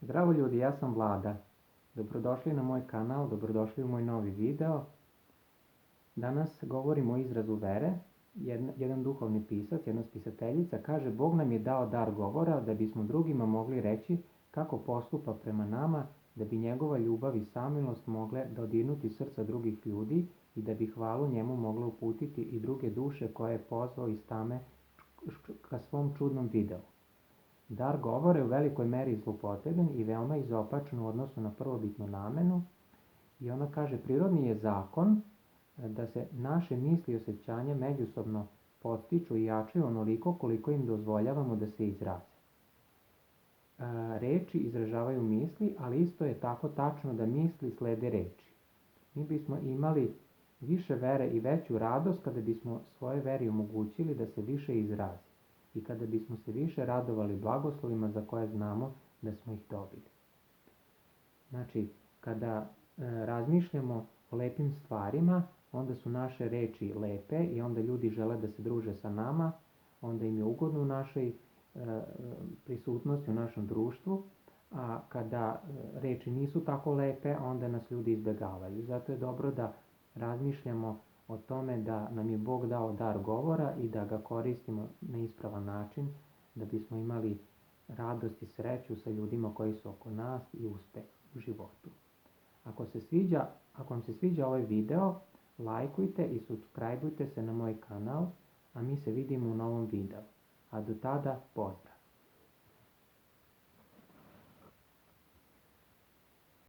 Zdravo ljudi, ja sam Vlada. Dobrodošli na moj kanal, dobrodošli u moj novi video. Danas govorimo o izrazu vere. Jedan duhovni pisac, jedna spisateljica kaže: Bog nam je dao dar govora da bismo drugima mogli reći kako postupa prema nama, da bi njegova ljubav i samilost mogle dodirnuti srca drugih ljudi i da bi hvalu njemu mogle uputiti i druge duše koje je pozvao iz tame ka svom čudnom videu. Dar govora je u velikoj meri zloupotrebljen i veoma izopačen u odnosu na prvobitnu namenu, i ona kaže: prirodni je zakon da se naše misli i osjećanja međusobno podstiču i jačaju onoliko koliko im dozvoljavamo da se izraze. Reči izražavaju misli, ali isto je tako tačno da misli slede reči. Mi bismo imali više vere i veću radost kada bismo svoje veri omogućili da se više izrazi i kada bismo se više radovali blagoslovima za koje znamo da smo ih dobili. Znači, kada razmišljamo o lepim stvarima, onda su naše reči lepe i onda ljudi žele da se druže sa nama, onda im je ugodno u našoj prisutnosti, u našem društvu, a kada reči nisu tako lepe, onda nas ljudi izbegavaju. Zato je dobro da razmišljamo o tome da nam je Bog dao dar govora i da ga koristimo na ispravan način, da bismo imali radost i sreću sa ljudima koji su oko nas i uspeh u životu. Ako vam se sviđa ovaj video, lajkujte i subscribeujte se na moj kanal, a mi se vidimo u novom videu. A do tada, pozdrav!